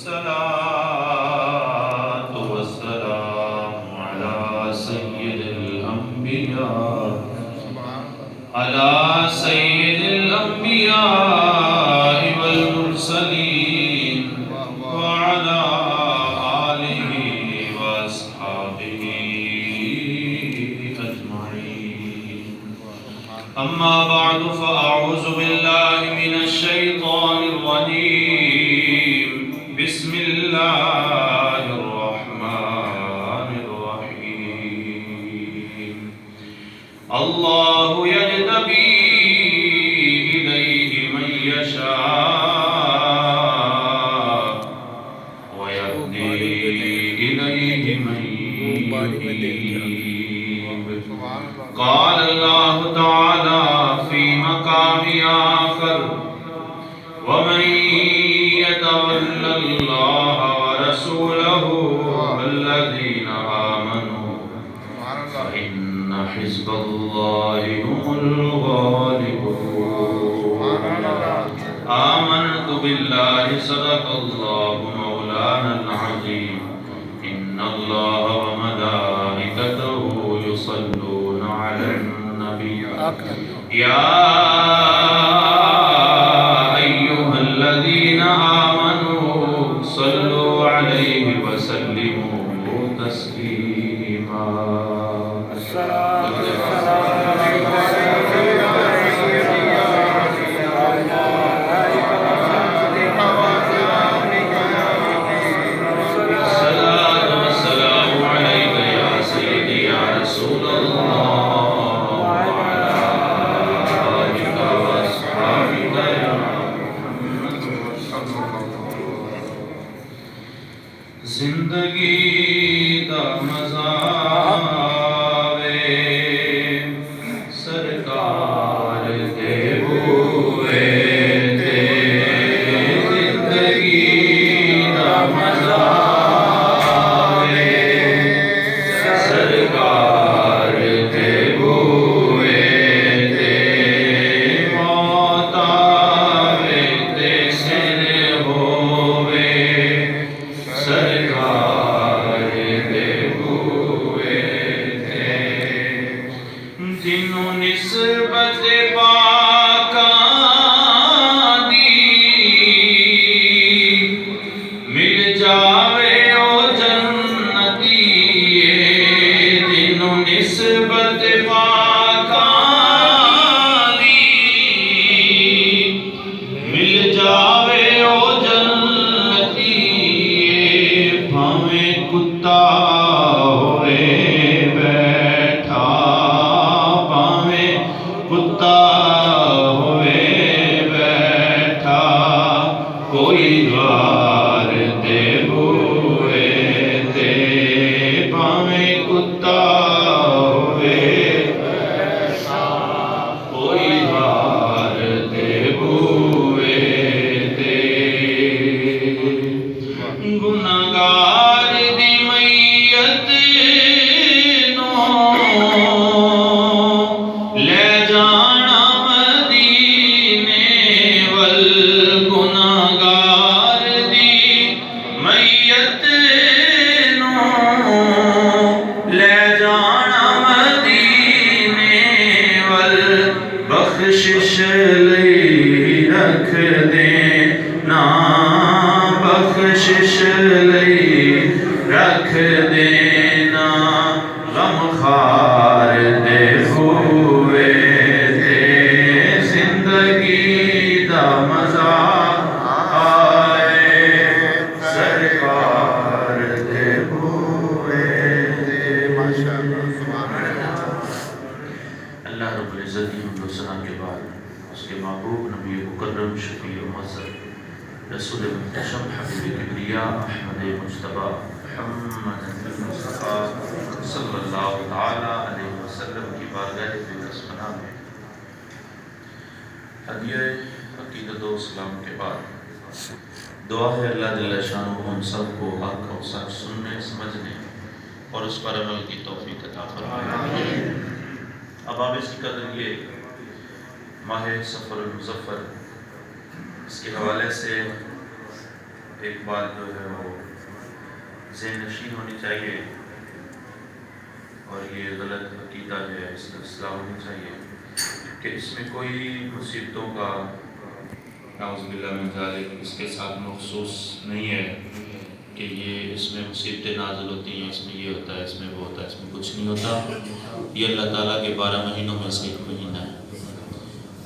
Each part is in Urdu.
والصلاة والسلام على سيد الأنبياء والمرسلين وعلى آله وأصحابه أجمعين. أما بعد فأعوذ بالله من الشيطان الرجيم. بسم الله الرحمن الرحيم. الله يجتبي إليه من يشاء ويهدي إليه من ينيب. قال الله تعالى في مقام آخر: ومن يتول الله ورسوله والذين آمنوا فإن حزب الله هم الغالبون. آمنت بالله صدق الله مولانا العظيم. إن الله وملائكته يصلون على النبي يا أيها الذين آمنوا صلوا عليه وسلموا تسليما. زندگی دا مزہ وے سرکار دے بوئے تے. زندگی دا مزہ وے سرکار دے بوئے تے. موت آوے تے سر ہووے سرکار دے بوئے تے. جنوں نسبت پاکاں دی مل جاوے او جنتی. جنوں نسبت پاکاں دی مل جاوے او جنتی. بھاویں کتا ہوئے بیٹھا بھاویں کتا ہوئے بیٹھا کوئی دوار دے بوئے تے. بھاویں کتا ہوئے بیٹھا کوئی دوار دے بوئے تے. گناہگار دی میت نو لے جانا مدینے ول. گناہگار دی میت نو لے جانا مدینے ول. بخشش لئی رکھ دینا بخشش لئی رکھ دینا. غم خار دے ہوئے تے. زندگی دا مزہ آئے سرکار دے ہوئے تے. اللہ رب العزت کی حمد و ثنا کے بعد اس کے محبوب نبی مکرم شفیع معظم رسول محتشم حبیب کبریا احمد مجتبی محمد مصطفیٰ صلی اللہ تعالی علیہ وسلم کی بارگاہ بسمنا میں ہدیہ عقیدت و اسلام کے بعد دعا ہے اللہ جل شانہ ہم سب کو حق و سچ سننے سمجھنے اور اس پر عمل کی توفیق عطا فرمائے. اب آپ اس کی قدر یہ ماہ سفر المظفر اس کے حوالے سے ایک بات جو ہے وہ ذہن نشین ہونی چاہیے، اور یہ غلط عقیدہ جو ہے اس کا اصلاح ہونی چاہیے کہ اس میں کوئی مصیبتوں کا نعوذ باللہ من ذالک اس کے ساتھ مخصوص نہیں ہے کہ یہ اس میں مصیبتیں نازل ہوتی ہیں، اس میں یہ ہوتا ہے، اس میں وہ ہوتا ہے، اس میں کچھ نہیں ہوتا۔ یہ اللہ تعالیٰ کے 12 مہینوں میں سے ایک مہینہ ہے۔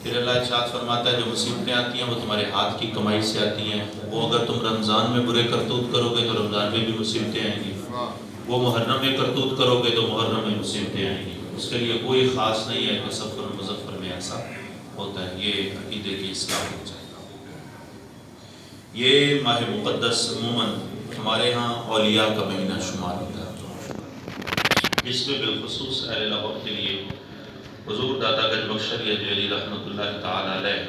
پھر اللہ ارشاد فرماتا ہے جو مصیبتیں آتی ہیں وہ تمہارے ہاتھ کی کمائی سے آتی ہیں۔ وہ اگر تم رمضان میں برے کرتوت کرو گے تو رمضان میں بھی مصیبتیں آئیں گی، وہ محرم میں کرتوت کرو گے تو محرم میں مصیبتیں آئیں گی۔ اس کے لیے کوئی خاص نہیں ہے کہ سفر مظفر میں ایسا ہوتا ہے۔ یہ عقیدے کی اصلاح ہو جائے۔ یہ ماہ مقدس عموماً ہمارے ہاں اولیاء کا مہینہ شمار ہوتا ہے، اس میں بالخصوص اہل لاہور کے لیے حضور داتا گنج بخش علی حجویری رحمۃ اللہ تعالی علیہ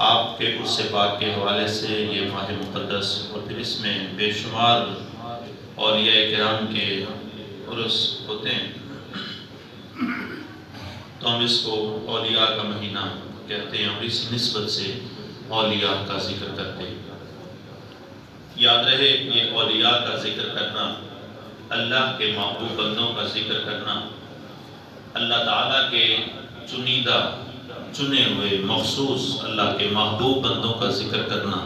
آپ کے قدس پاک کے حوالے سے یہ ماہ مقدس، اور پھر اس میں بے شمار اولیاء کرام کے عرس ہوتے ہیں، تو ہم اس کو اولیاء کا مہینہ کہتے ہیں، اور اس نسبت سے اولیاء کا ذکر کرتے ہیں۔ یاد رہے یہ اولیاء کا ذکر کرنا، اللہ کے محبوب بندوں کا ذکر کرنا، اللہ تعالیٰ کے چنیدہ چنے ہوئے مخصوص اللہ کے محبوب بندوں کا ذکر کرنا،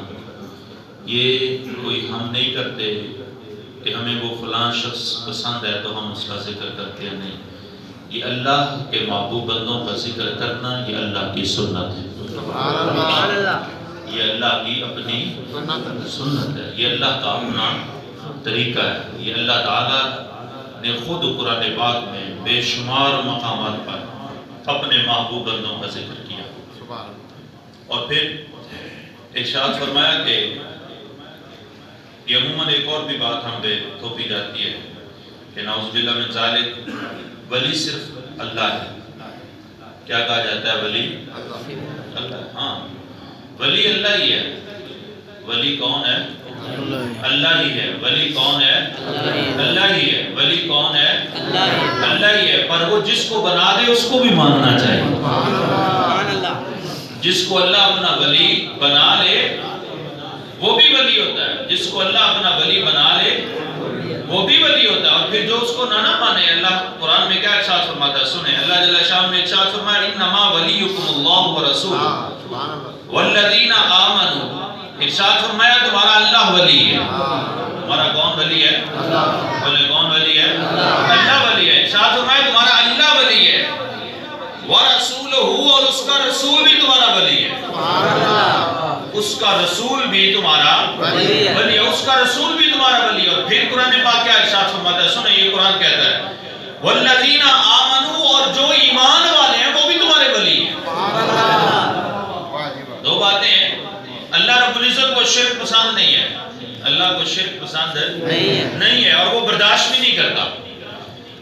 یہ کوئی ہم نہیں کرتے کہ ہمیں وہ فلاں شخص پسند ہے تو ہم اس کا ذکر کرتے ہیں، نہیں، یہ اللہ کے محبوب بندوں کا ذکر کرنا یہ اللہ کی سنت ہے، یہ اللہ کی اپنی سنت ہے، یہ اللہ کا اپنا طریقہ ہے۔ یہ اللہ تعالیٰ نے خود قرآن پاک میں بے شمار مقامات پر اپنے محبوب بندوں کا ذکر کیا، اور پھر ارشاد فرمایا کہ یہ عموماً ایک اور بھی بات ہم پہ تھوپی جاتی ہے کہ نعوذ باللہ من ذالک ولی صرف اللہ ہے۔ کیا کہا جاتا ہے؟ ولی اللہ، ہاں ولی اللہ ہی ہے۔ ولی کون ہے؟ اللہ ہی ہے۔ ولی کون ہے؟ اللہ ہی ہے۔ ولی کون ہے؟ اللہ ہی ہے، پر وہ جس کو بنا دے اس کو بھی ماننا چاہیے۔ جس کو اللہ اپنا ولی بنا لے وہ بھی ولی ہوتا ہے، جس کو اللہ اپنا ولی بنا لے وہ بھی ولی ہوتا ہے، اور پھر جو اس کو نہ مانے، اللہ قرآن میں کیا ارشاد فرماتا ہے؟ سنیں، اللہ جل شان میں ارشاد فرمایا انما ولیکم اللہ ورسولہ والذین آمنوا، ارشاد فرمایا تمہارا اللہ ولی ہے۔ تمہارا کون ولی ہے؟ بولے کون ولی ہے؟ اللہ ولی ہے۔ ارشاد فرمایا تمہارا اللہ ولی ہے، ورسولہ، اور اس کا رسول بھی تمہارا ولی ہے۔ اس کا رسول بھی تمہارا ولی ہے، اس کا رسول بھی تمہارا ولی ہے۔ اور پھر قرآن پاک کیا ارشاد فرماتا ہے؟ سنیں، یہ قرآن کہتا ہے والذین آمنوا، اور جو ایمان والے ہیں وہ بھی تمہارے ولی ہیں۔ دو باتیں ہیں، اللہ رب العزت کو شرک پسند نہیں ہے، اللہ کو شرک پسند نہیں ہے، اور وہ برداشت بھی نہیں کرتا۔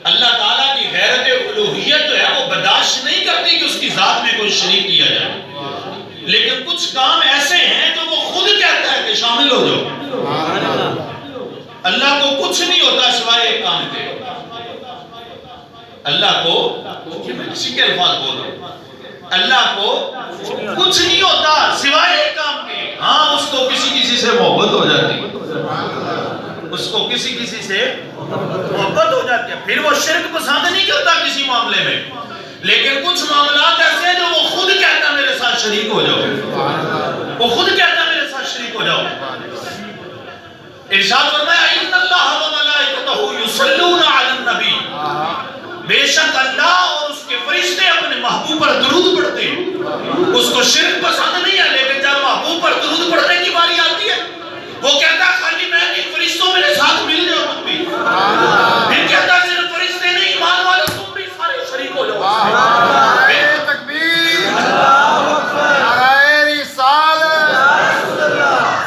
اللہ تعالیٰ کی غیرت الوہیت جو ہے وہ برداشت نہیں کرتی کہ اس کی ذات میں کوئی شریک کیا جائے، لیکن کچھ کام ایسے ہیں جو وہ خود کہتا ہے کہ شامل ہو جاؤ۔ اللہ کو کچھ نہیں ہوتا سوائے ایک کام کے، اللہ کو کسی کے الفاظ بول رہا ہوں، اللہ کو کچھ نہیں ہوتا سوائے ایک کام کے۔ ہاں اس کو کسی سے محبت ہو جاتی، اس کو کسی سے محبت ہو جاتی ہے، پھر وہ شرک پسند نہیں کرتا کسی معاملے میں، لیکن کچھ معاملات ایسے ہیں جو وہ خود کہتا ہے میرے ساتھ شریک ہو جاؤ، وہ خود کہتا ہے میرے ساتھ شریک ہو جاؤ۔ ارشاد فرمایا ان اللہ و ملائکتہ یصلون علی النبی، بے شک اللہ اور اس کے فرشتے اپنے محبوب پر درود پڑھتے ہیں۔ اس کو شرک پسند نہیں ہے، لیکن جب محبوب پر درود پڑھنے کی باری آتی ہے وہ کہتا ہے خالی میں نہیں، فرشتوں میرے ساتھ مل جاؤ تم بھی، پھر کہتا ہے صرف فرشتے نہیں، ایمان والے تم بھی سارے شریک ہو جاؤ۔ تکبیر، نعرہ رسالت،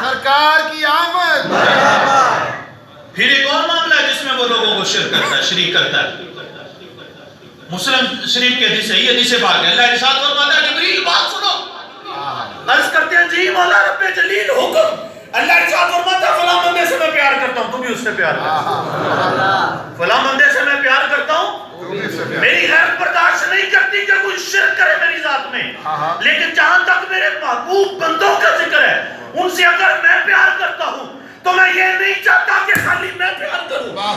سرکار کی آمد۔ پھر ایک اور معاملہ ہے جس میں وہ لوگوں کو شرک کرتا ہے، شریک کرتا ہے۔ مسلم شریف کے حدیث ہے، یہ حدیث پاک ہے، اللہ ارشاد فرماتا ہے جبریل بات سنو، عرض کرتے ہیں جی مولا رب جلیل حکم۔ اللہ ارشاد فرماتا ہے فلاں بندے سے میں پیار کرتا ہوں، تم بھی اس سے پیار کرو، فلاں بندے سے میں پیار کرتا ہوں، میری غیرت برداشت نہیں کرتی کہ کوئی شرک کرے میری ذات میں، لیکن جہاں تک میرے محبوب بندوں کا ذکر ہے ان سے اگر میں پیار کرتا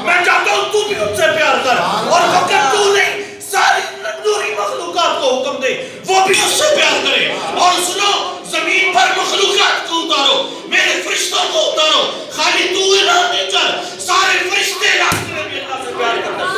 میں چاہتا ہوں تو بھی ان سے پیار کر، اور فقط تو نہیں ساری نوری مخلوقات کو حکم دے وہ بھی اس سے پیار کرے. اور سنو، زمین پر مخلوقات کو اتارو، میرے فرشتوں کو اتارو، خالی تو اعلان نہیں کر، سارے فرشتے اعلان کریں کہ اللہ سے پیار کرتا ہے.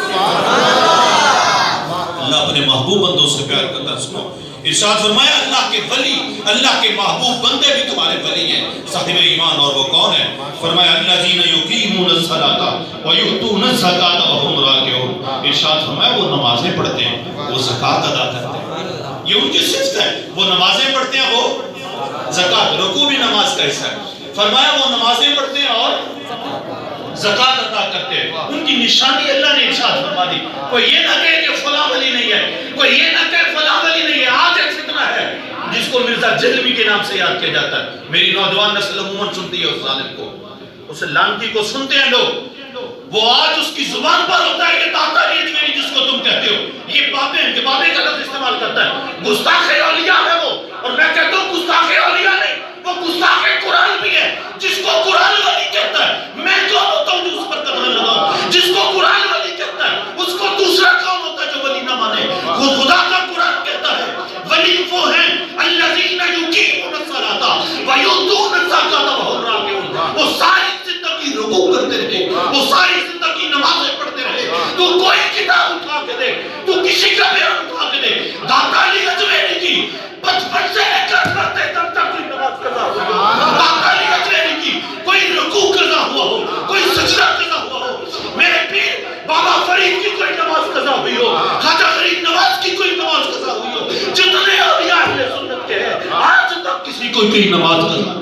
اللہ اپنے محبوب بندوں سے پیار کرتا ہے. سنو ارشاد فرمایا اللہ کے ولی، اللہ کے محبوب بندے بھی تمہارے ولی ہیں، صاحب ایمان. اور وہ کون ہے؟ فرمایا الذین یقیمون الصلاۃ ویؤتون الزکاۃ وہم راکعون. ارشاد فرمایا وہ نمازیں پڑھتے ہیں، وہ زکوٰۃ ادا کرتے ہیں. یہ ان کی صفت ہے، وہ نمازیں پڑھتے ہیں، وہ زکوٰۃ، رکوع بھی نماز کا حصہ ہے. فرمایا وہ نمازیں پڑھتے ہیں اور زکوٰۃ ادا کرتے ہیں. ان کی نشانی اللہ نے ارشاد فرما دی. کوئی یہ نہ کہے کہ فلاں ولی نہیں ہے، کوئی یہ نہ کہے فلاں ولی نہیں ہے. آج ایک فتنہ ہے جس کو مرزا جہلوی کے نام سے یاد کیا جاتا ہے. میری نوجوان نسل عموماً سنتی ہے اس ظالم کو، اس لعنتی کو سنتے ہیں لوگ. وہ آج اس کی زبان پر ہوتا ہے کہ داتا اجمیری جس کو تم کہتے ہو، یہ بابے کا لفظ استعمال کرتا ہے. گستاخ اولیاء ہے وہ، اور میں کہتا ہوں گستاخ اولیاء نہیں، وہ گستاخ قرآن بھی ہے. جس کو قرآن ولی کہتا ہے، میں کون ہوتا ہوں جو اس پر قدم لگاؤں؟ جس کو قرآن ولی کہتا ہے اس کو دوسرا کون ہوتا ہے جو ولی نہ مانے؟ خدا کا قرآن کہتا ہے ولی وہ ہیں الذین یقیمون الصلاۃ ویؤتون الزکاۃ وہم راکعون. وہ ساری زندگی رکوع کرتے رہے، وہ ساری زندگی نمازیں پڑھتے رہے. تو کوئی کتاب اٹھا کے دے، تو کسی کا بیان اٹھا کے دے. داتا علی اجمیری کی بچپن سے لے کر مرتے تب تک کوئی نماز قضا ہوا ہو، داتا علی اجمیری کی کوئی رکوع قضا ہوا ہو، کوئی سجدہ قضا ہوا ہو. میرے پیر بابا فرید کی کوئی نماز قضا ہوئی ہو، خواجہ غریب نواز کی کوئی نماز قضا ہوئی ہو. جتنے اولیاء اہل سنت کے ہیں آج تک کسی کو کوئی نماز قضا.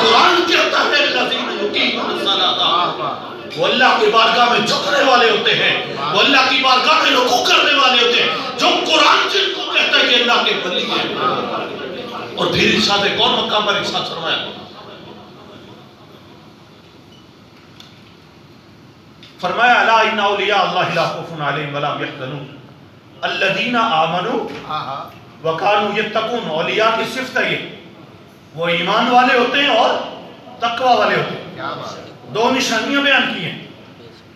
قرآن کہتا ہے الذین یقیمون الصلاۃ، وہ اللہ کی بارگاہ میں جھکنے والے ہوتے ہیں، وہ اللہ کی بارگاہ میں رکوع کرنے والے ہوتے ہیں. جو قرآن جن کو کہتا ہے کہ اللہ کے ولی ہیں. اور پھر ارشاد کون مقام پر ارشاد فرمایا؟ فرمایا الا ان اولیاء اللہ لا خوف علیہم ولا هم يحزنون الذین آمنوا وکانوا یتقون. اولیاء کی صفت ہے یہ، وہ ایمان والے ہوتے ہیں اور تقوی والے ہوتے ہیں. دو نشانیاں بیان کی ہیں.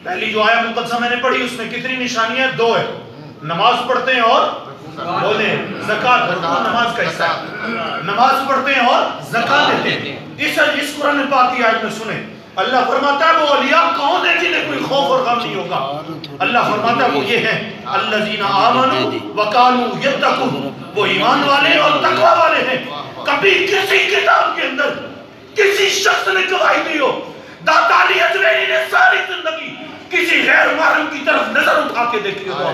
پہلی جو آیہ مقدسہ میں نے پڑھی اس میں کتنی نشانیاں؟ دو ہے. نماز پڑھتے ہیں اور بولیں زکوٰۃ، رکوع نماز کا حصہ ہے. نماز پڑھتے ہیں اور زکوٰۃ دیتے ہیں. اس قرآن پاک کی آیت میں سنیں اللہ فرماتا ہے وہ اولیاء کون ہیں جنہیں کوئی خوف اور غم نہیں ہوگا. اللہ فرماتا ہے وہ یہ ہیں الذین آمنوا وکانوا یتقون، وہ ایمان والے اور تقوی والے ہیں. کبھی کسی کتاب کے اندر کسی شخص نے گواہی دی ہو داتا علی اجمیری نے ساری زندگی کسی غیر محرم کی طرف نظر اٹھا کے دیکھی ہو؟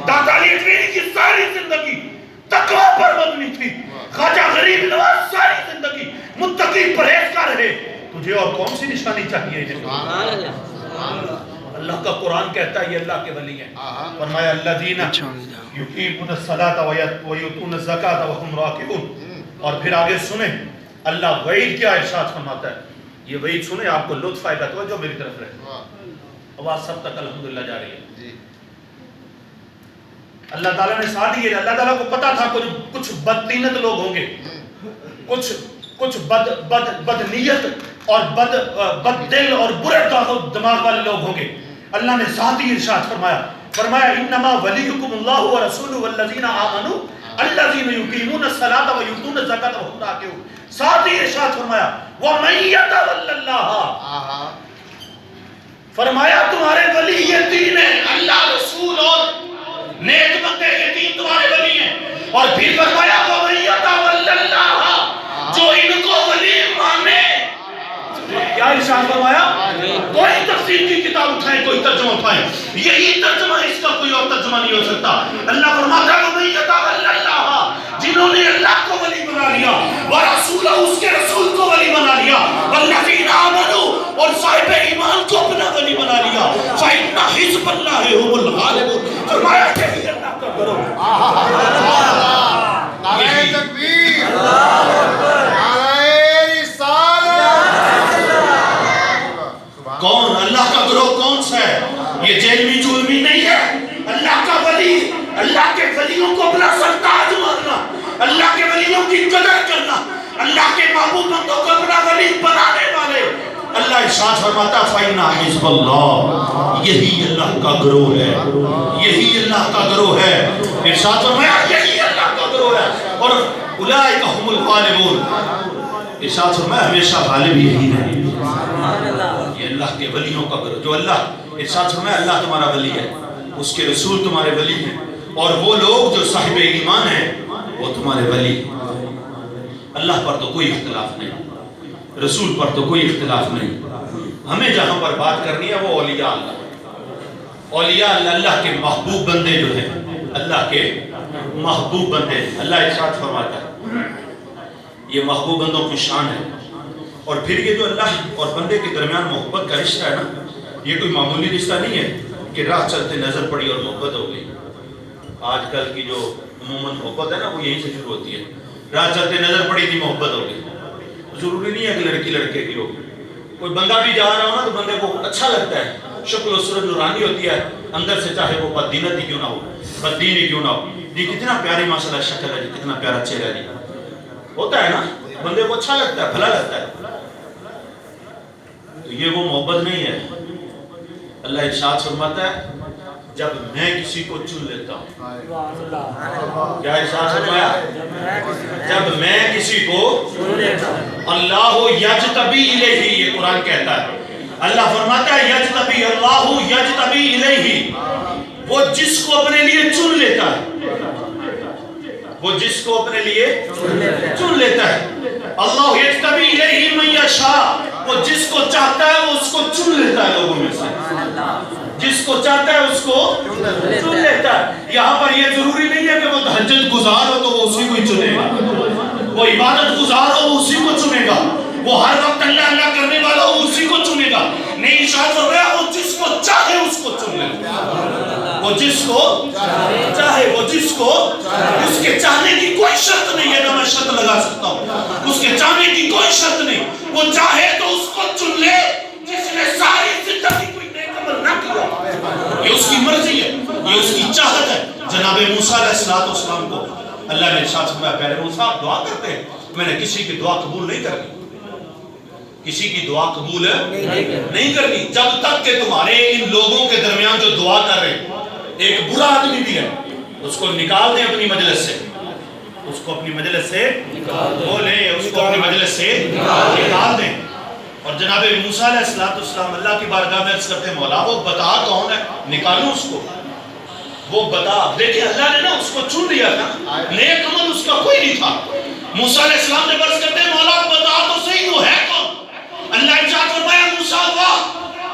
داتا علی اجمیری کی ساری زندگی تقوی پر مبنی تھی. خواجہ غریب نواز ساری زندگی متقی پرہیزگار رہے. تجھے اور کون سی نشانی چاہیے؟ اللہ کا قرآن کہتا ہے یہ اللہ کے ولی ہیں. فرمایا الذین یقیمون الصلاۃ ویؤتون الزکاۃ وہم راکعون. اور پھر آگے سنیں اللہ وعید کیا ارشاد فرماتا ہے. یہ وعید سنیں آپ کو لطف آئے گا. توجہ میری طرف رہے، آواز سب تک الحمدللہ جا رہی ہے. اللہ تعالیٰ نے ساتھ ہی، اللہ تعالیٰ کو پتا تھا کچھ بدتینت لوگ ہوں گے، کچھ بد نیت اور بد دل اور برے دماغ والے لوگ ہوں گے. اللہ نے ساتھ ہی ارشاد فرمایا انما ولیکم اللہ ورسولہ والذین آمنوا الذین یقیمون الصلاۃ ویؤتون الزکاۃ وہم راکعون. ساتھ ہی ارشاد فرمایا ومن یتول اللہ، فرمایا تمہارے ولی یہ تین ہیں، اللہ، رسول اور نیک بندے، یہ تین تمہارے ولی ہیں. اور پھر فرمایا ومن یتول اللہ، جو ان کو ولی مانے. کیا ارشاد فرمایا؟ کوئی تفسیر کی کتاب اٹھائیں، کوئی ترجمہ اٹھائیں، یہی ترجمہ، اس کا کوئی اور ترجمہ نہیں ہو سکتا. اللہ فرماتا ہے ومن یتول اللہ، جنہوں نے اللہ کو ولی بنا لیا، ورسولہ، اس کے رسول کو ولی بنا لیا، والذین آمنوا، اور صاحب ایمان کو اپنا ولی بنا لیا، فإن حزب اللہ هم الغالبون. فرمایا کہ یہ اللہ کا کرو. نعرہ تکبیر، نعرہ رسالت. کون اللہ کا گروہ کون سا ہے؟ یہ جیلمی جولمی نہیں ہے. اللہ کا ولی، اللہ کے ولیوں کو اپنا سرتاج ماننا، اللہ کے ولیوں کی قدر کرنا، اللہ کے محبوب بندوں کو اپنا ولی بنانے والے. اللہ ارشاد فرماتا فَإِنَّ حِزْبَ اللَّهِ، یہی اللہ کا گروہ ہے، یہی اللہ کا گروہ ہے. ارشاد فرمایا یہی اللہ کا گروہ ہے. اور اولئک هم الغالبون، ارشاد فرمایا ہمیشہ غالب یہی ہے. یہ اللہ کے ولیوں کا گروہ. جو اللہ، ارشاد فرمایا اللہ تمہارا ولی ہے، اس کے رسول تمہارے ولی ہیں، اور وہ لوگ جو صاحب ایمان ہیں وہ تمہارے ولی. اللہ پر تو کوئی اختلاف نہیں، رسول پر تو کوئی اختلاف نہیں. ہمیں جہاں پر بات کرنی ہے وہ اولیاء اللہ. اولیاء اللہ اللہ کے محبوب بندے جو ہیں، اللہ کے محبوب بندے. اللہ ارشاد فرماتا ہے یہ محبوب بندوں کی شان ہے. اور پھر یہ جو اللہ اور بندے کے درمیان محبت کا رشتہ ہے نا، یہ کوئی معمولی رشتہ نہیں ہے کہ راہ چلتے نظر پڑی اور محبت ہو گئی. آج کل کی جو عموماً محبت ہے نا وہ یہیں سے شروع ہوتی ہے. راہ چلتے نظر پڑی تھی محبت ہو گئی. ضروری نہیں ہے کہ لڑکی لڑکے کی ہو. کوئی بندہ بھی جا رہا ہو نا تو بندے کو اچھا لگتا ہے، شکل و صورت نورانی ہوتی ہے اندر سے، چاہے وہ بددینت ہی کیوں نہ ہو، بددین ہی کیوں نہ ہو. جی کتنا پیاری ماشاءاللہ شکل ہے جی، کتنا پیارا چہرہ جی. ہوتا ہے نا بندے کو اچھا لگتا ہے، بھلا لگتا ہے. تو یہ وہ محبت نہیں ہے. اللہ ارشاد فرماتا ہے جب میں کسی کو چن لیتا ہوں. کیا ارشاد فرمایا؟ جب میں کسی کو اللہ یجتبی الیہ، یہ قرآن کہتا ہے. اللہ فرماتا ہے یجتبی اللہ یجتبی الیہ، وہ جس کو اپنے لیے چن لیتا ہے، وہ جس کو اپنے لیے چن لیتا ہے. اللہ یجتبی الیہ من یشاء، وہ جس کو چاہتا ہے وہ اس کو چن لیتا ہے لوگوں میں سے. جس کو چاہتا ہے اس کو چن لیتا ہے. یہاں پر یہ ضروری نہیں ہے کہ وہ تہجد گزار ہو تو وہ اسی کو ہی چنے گا، وہ عبادت گزار ہو وہ اسی کو چنے گا، وہ ہر وقت اللہ اللہ کرنے والا ہو اسی کو چنے گا. نہیں، ارشاد فرمایا وہ جس کو چاہے اس کو چن لے. وہ جس کو چاہے، وہ جس کو، اس کے چاہنے کی کوئی شرط نہیں ہے. نہ میں شرط لگا سکتا ہوں، اس کے چاہنے کی کوئی شرط نہیں. وہ چاہے تو اس کو چن لے جس نے ساری زندگی کوئی نیک عمل نہ کیا. یہ اس کی مرضی ہے، یہ اس کی چاہت ہے. جناب موسیٰ علیہ السلام کو اللہ نے ارشاد فرمایا پہلے موسیٰ آپ دعا کرتے ہیں، میں نے کسی کی دعا قبول نہیں کرنی، کسی کی دعا قبول نہیں کرنی جب تک کہ تمہارے ان لوگوں کے درمیان جو دعا کر رہے ہیں ایک برا آدمی بھی ہے، اس کو نکال دیں اپنی مجلس سے، اس کو اپنی مجلس سے بولیں، اس کو اپنی مجلس سے نکال دیں. اور جناب موسیٰ علیہ السلام اللہ کی بارگاہ میں عرض کرتے ہیں مولا وہ بتا کون ہے، نکالوں اس کو، وہ بتا. دیکھیں اللہ نے نا اس کو چن لیا تھا، نیک عمل اس کا کوئی نہیں تھا. موسیٰ علیہ السلام نے عرض کرتے ہیں مولا بتا تو صحیح وہ ہے کون. اللہ ارشاد فرمایا موسیٰ واہ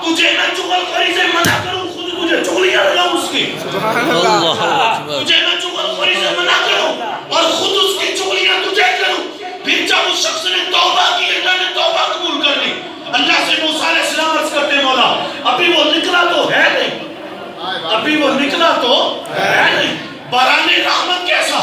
تجھے میں چغل خوری سے منع کروں، خود تجھے چغلیاں لگاؤں اس کی. تجھے میں چغل خوری سے منع کروں اور خود اس کی چغلیاں تجھے کروں. پھر جب اس شخص نے توبہ کی اللہ نے توبہ قبول کر لی. اللہ سے موسیٰ علیہ السلام عرض کرتے ہیں مولا ابھی وہ نکلا تو ہے نہیں، ابھی وہ نکلا تو ہے نہیں. باران رحمت کیسا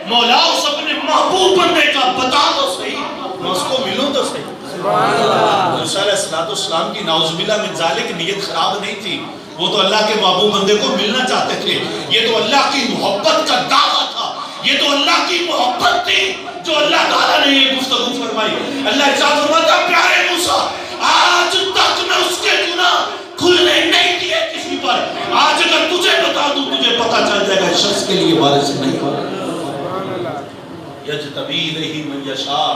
مولا اس اپنے محبوب بندے کا بتا تو صحیح، میں اس کو ملوں تو صحیح. موسیٰ علیہ السلام کی نعوذ باللہ من ذالک نیت خراب نہیں تھی، وہ تو اللہ کے محبوب بندے کو ملنا چاہتے تھے. یہ تو اللہ کی محبت کا دعویٰ تھا، یہ تو اللہ کی محبت تھی جو اللہ تعالیٰ نے یہ گفتگو فرمائی. اللہ ارشاد فرماتا پیارے موسیٰ آج تک میں اس کے گناہ کھلنے نہیں دیے کسی پر. آج اگر تجھے بتا دوں تجھے پتا چل جائے گا شخص کے لیے بارش نہیں ہو. یجتبی الیہ من یشاء،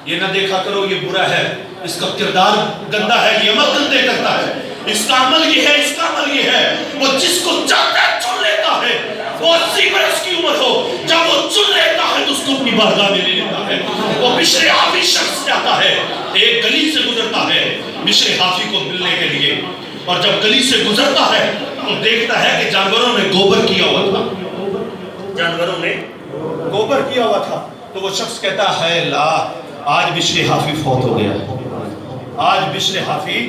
یہ نہ دیکھا کرو یہ برا ہے، اس کا کردار گندا ہے، یہ عمل گندے کرتا ہے، اس کا عمل یہ ہے، اس کا عمل یہ ہے. وہ جس کو چاہتا ہے چن لیتا ہے. وہ 80 برس کی عمر ہو جب وہ چن لیتا ہے تو اس کو اپنی بارگاہ میں لے لیتا ہے. وہ بشر حافی شخص جاتا ہے، ایک گلی سے گزرتا ہے بشر حافی کو ملنے کے لیے، اور جب گلی سے گزرتا ہے تو دیکھتا ہے کہ جانوروں نے گوبر کیا ہوا تھا، جانوروں نے گوبر کیا ہوا تھا. تو وہ شخص کہتا ہے لا آج بشر حافی فوت ہو گیا، آج بشر حافی،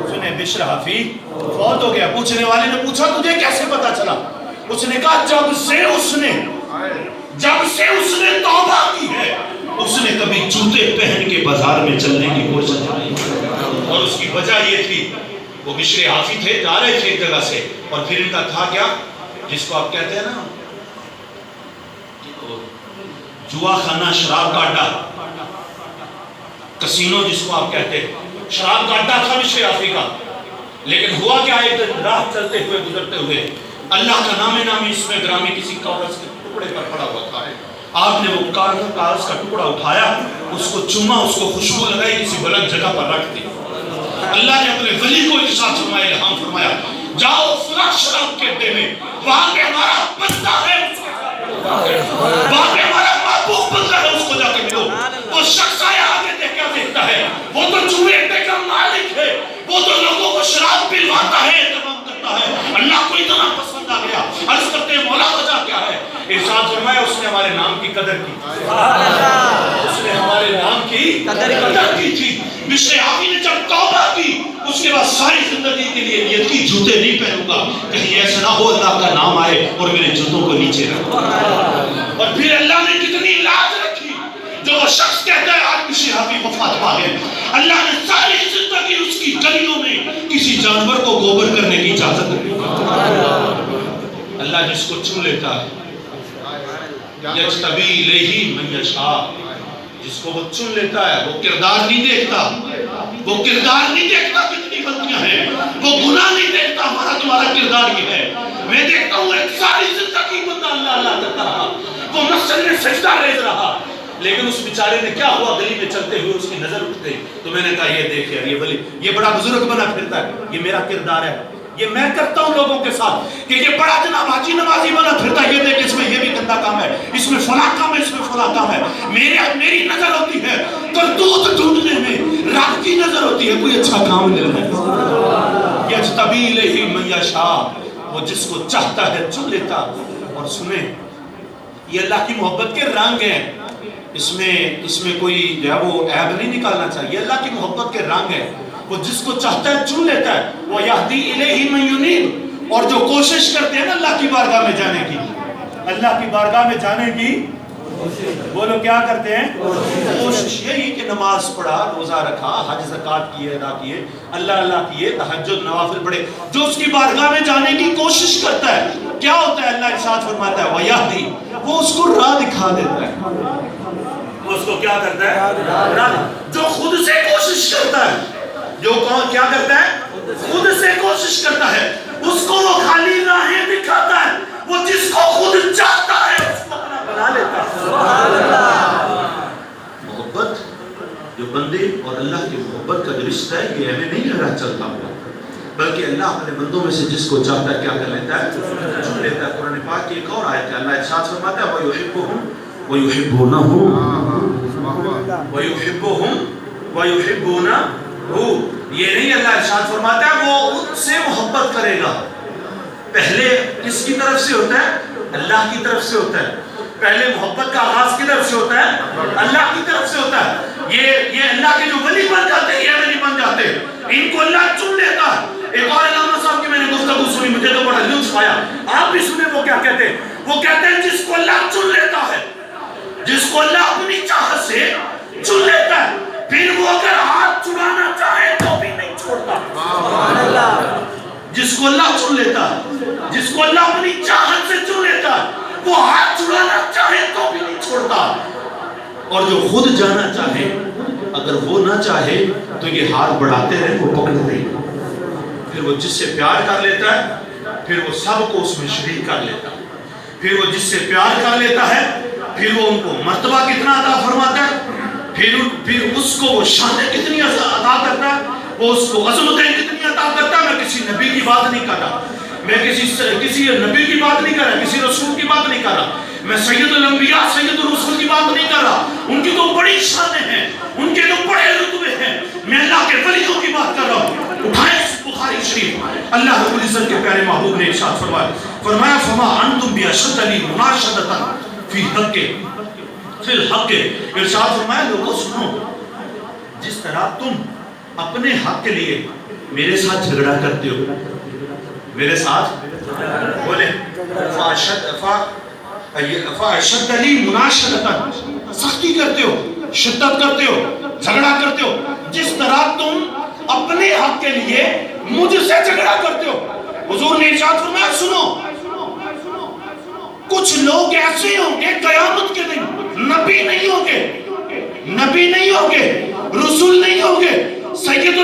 سنے بشر حافی فوت ہو گیا. پوچھنے والے نے پوچھا تجھے کیسے پتا چلا؟ اس نے کہا جب سے اس نے توبہ کی ہے اس نے کبھی جوتے پہن کے بازار میں چلنے کی کوشش نہیں. اور اس کی وجہ یہ تھی وہ بشر حافی تھے، جا رہے تھے ایک جگہ سے، اور پھر ان کا تھا کیا جس کو آپ کہتے ہیں نا جوا خانہ، شراب کا اڈا، کسینو جس کو آپ کہتے ہیں. شراب کا اڈا تھا مشر افریقہ، لیکن ہوا کیا، ایک دن راہ چلتے ہوئے گزرتے ہوئے اللہ کا نام نامی اس میں گرامی کسی کاغذ کے ٹکڑے پر پڑا ہوا تھا. آپ نے وہ کاغذ کا ٹکڑا اٹھایا، اس کو چوما، اس کو خوشبو لگائی، کسی بلند جگہ پر رکھ دی. اللہ نے اپنے ولی کو ارشاد فرمایا، الہام فرمایا، جاؤ فلاں شراب کے اڈے میں، وہاں پہ ہمارا بندہ ہے، وہاں پہ ہمارا محبوب بندہ ہے، اس کو جا کے ملو. وہ شخص آیا، آگے دیکھ کیا دیکھتا ہے، وہ تو جوئے اڈے کا مالک ہے، وہ تو لوگوں کو شراب پلواتا ہے، تمام کرتا ہے. اللہ کو اتنا پسند آ گیا. عرض کرتے ہیں مولا وجہ کیا ہے؟ ارشاد فرمایا اس نے ہمارے نام کی قدر کی، اس نے ہمارے نام کی قدر کی تھی. مشر آفی نے جب توبہ کی، اس کے بعد ساری زندگی کے لیے نیت کی جوتے نہیں پہنوں گا، کہیں ایسا نہ ہو اللہ کا نام آئے اور میرے جوتوں کو نیچے رکھو. اور پھر اللہ نے کتنی لاج رکھی. جو وہ شخص کہتا ہے آج مشر آفی وفات پا گئے، اللہ نے ساری زندگی اس کی گلیوں میں کسی جانور کو گوبر کرنے کی اجازت نہیں. اللہ جس کو چن لیتا ہے، یجتبی الیہ من یشاء، جس کو وہ چن لیتا ہے، وہ کردار نہیں دیکھتا، وہ کردار نہیں دیکھتا کتنی غلطیاں ہیں، وہ گناہ نہیں دیکھتا ہمارا تمہارا کردار یہ ہے. میں دیکھتا ہوں ایک ساری زندگی بندہ اللہ اللہ کرتا رہا، وہ مسجد میں سجدہ ریز رہا، لیکن اس بیچارے نے کیا ہوا، گلی میں چلتے ہوئے اس کی نظر اٹھ گئی. تو میں نے کہا یہ دیکھ یار، یہ ولی، یہ بڑا بزرگ بنا پھرتا ہے، یہ میرا کردار ہے، یہ میں کرتا ہوں لوگوں کے ساتھ کہ یہ بڑا جناب حاجی نمازی بنا پھرتا ہے، یہ دیکھ اس میں یہ بھی گندا کام ہے، اس میں فلاں کام ہے، اس میں فلاں کام ہے. میری نظر ہوتی ہے کرتوت ڈھونڈنے میں، رب کی نظر ہوتی ہے کوئی اچھا کام لینا ہے. یجتبی الیہ من یشاء، وہ جس کو چاہتا ہے چن لیتا. اور سنیں، یہ اللہ کی محبت کے رنگ ہیں، اس میں کوئی جو ہے وہ عیب نہیں نکالنا چاہیے. اللہ کی محبت کے رنگ ہیں، وہ جس کو چاہتا ہے چن لیتا ہے. وہ یہدی الیہ من ینیب، اور جو کوشش کرتے ہیں نا اللہ کی بارگاہ میں جانے کی، اللہ کی بارگاہ میں جانے کی وہ لوگ کیا کرتے ہیں؟ کوشش. یہی کہ نماز پڑھا، روزہ رکھا، حج زکات کیے، ادا کیے، اللہ کیے، تہجد نوافل پڑھے، جو اس کی بارگاہ میں جانے کی کوشش کرتا ہے کیا ہوتا ہے؟ اللہ ارشاد فرماتا ہے وَيَهْدِي، وہ اس کو راہ دکھا دیتا ہے. وہ اس کو کیا کرتا ہے؟ جو خود سے کوشش کرتا ہے، جو کیا کرتا ہے؟ خود سے کوشش کرتا ہے، اس کو وہ خالی راہیں دکھاتا ہے. وہ جس کو خود چاہتا ہے اس کو اپنا بنا لیتا ہے. محبت جو بندے اور اللہ کی محبت کا جو رشتہ ہے، یہ ہمیں نہیں لگا چلتا ہوا، بلکہ اللہ اپنے بندوں میں سے جس کو چاہتا ہے کیا کر لیتا ہے؟ چن لیتا ہے. قرآن پاک کی ایک اور آیت ہے، اللہ ارشاد فرماتا ہے وَيُحِبُّهُمْ وَيُحِبُّونَهُ، وَيُحِبُّهُمْ وَيُحِبُّونَهُ. یہ نہیں، اللہ ارشاد فرماتا ہے وہ ان سے محبت کرے گا. پہلے کس کی طرف سے ہوتا ہے؟ اللہ کی طرف سے ہوتا ہے. پہلے محبت کا آغاز کی طرف سے ہوتا ہے؟ اللہ کی طرف سے ہوتا ہے. یہ اللہ کے جو ولی بن جاتے ہیں، یہ ولی بن جاتے ہیں، ان کو اللہ چن لیتا ہے. ایک اور علامہ صاحب کی میں نے گفتگو سنی، مجھے تو بڑا لطف آیا، آپ بھی سنیں. وہ کیا کہتے ہیں؟ وہ کہتے ہیں جس کو اللہ چن لیتا ہے، جس کو اللہ اپنی چاہت سے چن لیتا ہے، پھر وہ اگر ہاتھ چھڑانا چاہے تو بھی نہیں چھوڑتا. جس کو اللہ چن لیتا ہے، جس کو اللہ اپنی چاہت سے چن لیتا ہے، وہ ہاتھ چھڑانا چاہے تو بھی نہیں چھوڑتا. اور جو خود جانا چاہے، اگر وہ نہ چاہے تو یہ ہاتھ بڑھاتے رہے، وہ پکڑتے ہیں. پھر وہ جس سے پیار کر لیتا ہے، پھر وہ سب کو اس میں شریک کر لیتا ہے. پھر وہ جس سے پیار کر لیتا ہے، پھر وہ ان کو مرتبہ کتنا عطا فرماتا ہے، پھر اس کو وہ شانیں کتنی عطا کرتا ہے، وہ اس کو عظمتیں کتنی عطا کرتا ہے. میں کسی نبی کی بات نہیں کر رہا، میں کسی نبی کی بات نہیں کر رہا، کسی رسول کی بات نہیں کر رہا، میں سید الانبیاء سید الرسول کی بات نہیں کر رہا. ان کی تو بڑی شانیں ہیں، ان کے تو بڑے رتبے ہیں. میں اللہ کے ولیوں کی بات کر رہا ہوں. اٹھائیں بخاری شریف، اللہ رب العزت کے پیارے محبوب نے ارشاد فرمایا فما انتم باشد لی مناشدۃ فی حق، فی الحق. ارشاد فرمایا لوگوں سنو، جس طرح تم اپنے حق کے لیے میرے ساتھ جھگڑا کرتے ہو، میرے ساتھ بولے فاشد لی مناشدۃ، سختی کرتے ہو، شدت کرتے ہو، جھگڑا کرتے ہو، جس طرح تم اپنے حق کے لیے مجھ سے جھگڑا کرتے ہو. حضور نے ارشاد فرمایا سنو، کچھ لوگ ایسے ہوں گے قیامت کے دن، نبی نہیں ہوں گے، رسول نہیں ہوں گے، سید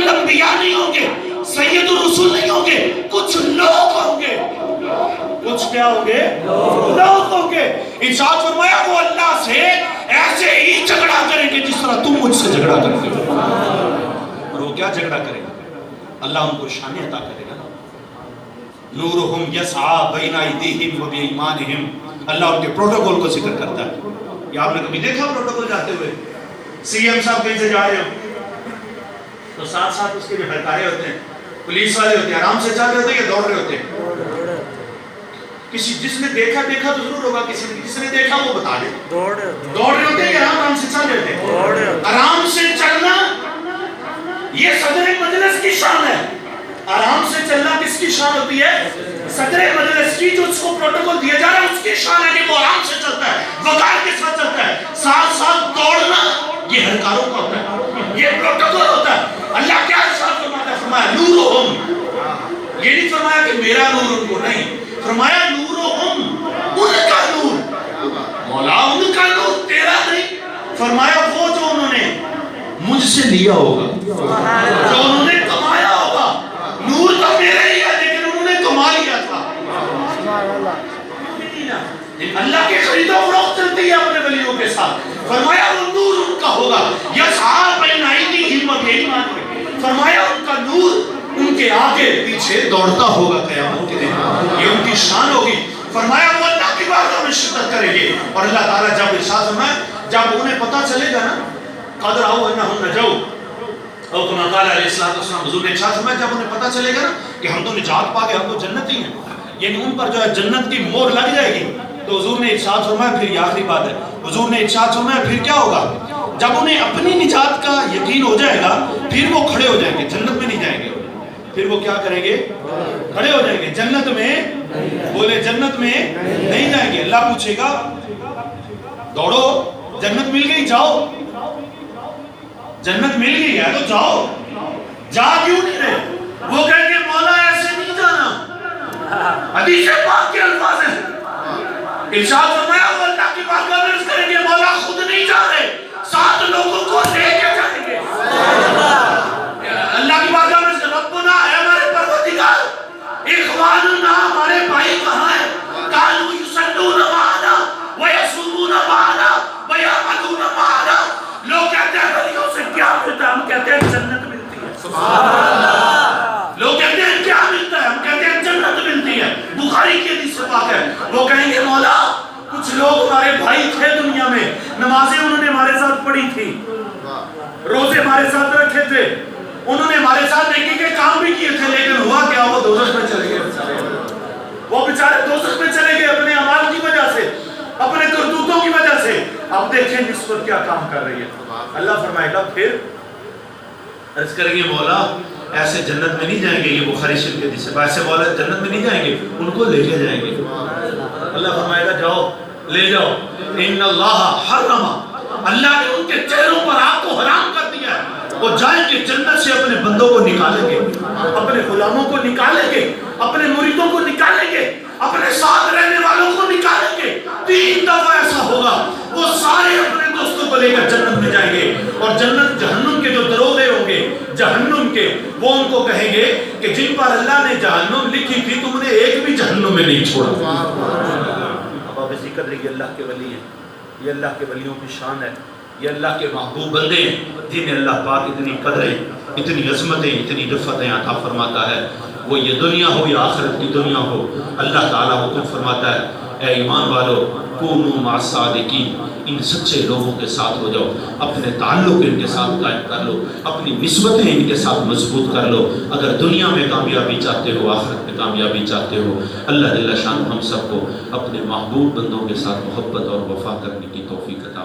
کیا ہوں گے؟ لوگ ہوں گے. ارشاد فرمایا وہ اللہ سے ایسے ہی جھگڑا کریں گے جس طرح تم مجھ سے جھگڑا کرتے ہو. اور وہ کیا جھگڑا کریں گے؟ اللہ ان کو شان عطا کرے گا. نورہم یسعی بین ایدیہم و بایمانہم. اللہ ان کے پروٹوکول کو ذکر کرتا ہے. یہ آپ نے کبھی دیکھا پروٹوکول جاتے ہوئے؟ سی ایم صاحب کہیں سے جا رہے ہو تو ساتھ ساتھ اس کے جو ہڑکارے ہوتے ہیں، پولیس والے ہوتے ہیں، آرام سے چل رہے ہوتے ہیں یا دوڑ رہے ہوتے ہیں؟ کسی جس نے دیکھا تو ضرور ہوگا، کسی نے جس نے دیکھا وہ بتا دے. دوڑ رہے ہوتے ہیں یا آرام سے چل رہے ہوتے ہیں؟ آرام سے چلنا یہ صدر مجلس کی شان ہے. آرام سے چلنا کس کی شان ہوتی ہے؟ صدر مجلس کی. جو اس کو پروٹوکول دیا جا رہا ہے اس کی شان ہے کہ وہ آرام سے چلتا ہے، وقار کے ساتھ چلتا ہے. ساتھ ساتھ دوڑنا یہ ہرکاروں کا ہوتا ہے، یہ پروٹوکول ہوتا ہے. اللہ کیا ارشاد فرماتا ہے؟ فرمایا نورہم. یہ نہیں فرمایا کہ میرا نور ان کو، نہیں، فرمایا نورہم ان کا نور. مولا ان کا نور تیرا نہیں. فرمایا وہ جو انہوں نے مجھ سے لیا ہوگا، جو انہوں نے کمایا ہوگا. نور تو میرا ہی ہے لیکن انہوں نے کما لیا تھا. اللہ کے خرید و فروخت چلتی ہے اپنے ولیوں کے ساتھ. فرمایا وہ نور ان کا ہوگا. یسعی بین ایدیہم و بایمانہم. فرمایا ان کا نور ان کے آگے پیچھے دوڑتا ہوگا قیامت کے دن. یہ ان کی شان ہوگی. فرمایا وہ اللہ کی بارگاہ میں شدت کریں گے. اور اللہ تعالیٰ جب ارشاد فرمایا جب انہیں پتہ چلے گا نا قد رأوا انہم نجوا، اور کما قال علیہ الصلوۃ والسلام، حضور نے ارشاد فرمایا جب انہیں پتہ چلے گا نا کہ ہم تو نجات پا گئے، ہم تو جنتی ہیں، یعنی ان پر جو ہے جنت کی مہر لگ جائے گی، تو حضور نے ارشاد فرمایا پھر یہ آخری بات ہے، حضور نے ارشاد فرمایا پھر کیا ہوگا؟ جب انہیں اپنی نجات کا یقین ہو جائے گا پھر وہ کھڑے ہو جائیں گے، جنت میں نہیں جائیں گے. پھر وہ کیا کریں گے؟ کھڑے ہو جائیں گے. جنت میں بولے جنت میں نہیں جائیں گے. اللہ پوچھے گا دوڑو، جنت مل گئی جاؤ، جنت مل گئی ہے تو جاؤ. جا کیوں نہیں رہے؟ وہ کہیں گے مولا ایسے نہیں جانا. حدیث پاک کے الفاظ ہیں. ارشاد فرمایا وہ اللہ کی بارگاہ میں عرض کریں گے مولا خود نہیں جا رہے، 7 لوگوں کو لے کے جائیں گے. اللہ کی بارگاہ میں ربنا ہے ہمارے پروردگار، اخواننا ہمارے بھائی کہاں ہیں؟ کانوا یصلون معنا ویصومون معنا ویعملون معنا. لوگ کہتے ہیں ولیوں سے کیا ملتا ہے؟ ہم کہتے ہیں جنت ملتی ہے. سبحان اللہ. لوگ کہتے ہیں کیا ملتا ہے؟ ہم کہتے ہیں جنت ملتی ہے. بخاری کی حدیث سے پاک ہے. وہ کہیں گے مولا کچھ لوگ ہمارے بھائی تھے دنیا میں، نمازیں انہوں نے ہمارے ساتھ پڑھی تھی، روزے ہمارے ساتھ رکھے تھے، انہوں نے ہمارے ساتھ نیکی کے کام بھی کیے تھے، لیکن ہوا کیا؟ وہ دوزخ میں چلے گئے. وہ بیچارے دوزخ میں چلے گئے اپنے اعمال کی وجہ سے، اپنے کرتوتوں کی وجہ سے. اب دیکھیں نسبت کیا کام کر رہی ہے. اللہ فرمائے گا پھر عرض کریں گے مولا ایسے جنت میں نہیں جائیں گے. یہ بخاری شریف کے حدیث ہے. ایسے مولا جنت میں نہیں جائیں گے، ان کو لے کے جائیں گے. اللہ فرمائے گا جاؤ لے جاؤ. ان اللہ حرم، اللہ نے ان کے چہروں پر آگ کو حرام کر دیا ہے. وہ جائیں گے جنت سے اپنے بندوں کو نکالیں گے، اپنے غلاموں کو نکالیں گے، اپنے مریدوں کو نکالیں گے، اپنے ساتھ رہنے والوں کو نکالیں گے. 3 دفعہ ایسا ہوگا وہ سارے اپنے دوستوں کو لے کر جنت میں جائیں گے. اور جنت جہنم کے جو دروازے ہوں گے جہنم کے، وہ ان کو کہیں گے کہ جن پر اللہ نے جہنم لکھی تھی تم نے ایک بھی جہنم میں نہیں چھوڑا. اب آپ اسی قدر یہ اللہ کے ولی ہیں، یہ اللہ کے ولیوں کی شان ہے، یہ اللہ کے محبوب بندے ہیں جنہیں اللہ پاک اتنی قدریں، اتنی عظمتیں، اتنی رفتیں عطا فرماتا ہے. وہ یہ دنیا ہو یا آخرت کی دنیا ہو، اللہ تعالیٰ حکم فرماتا ہے اے ایمان والو کونوا مع الصادقین، ان سچے لوگوں کے ساتھ ہو جاؤ، اپنے تعلق ان کے ساتھ قائم کر لو، اپنی نسبتیں ان کے ساتھ مضبوط کر لو. اگر دنیا میں کامیابی چاہتے ہو، آخرت میں کامیابی چاہتے ہو، اللہ جل شانہ ہم سب کو اپنے محبوب بندوں کے ساتھ محبت اور وفا کرنے کی توفیق عطا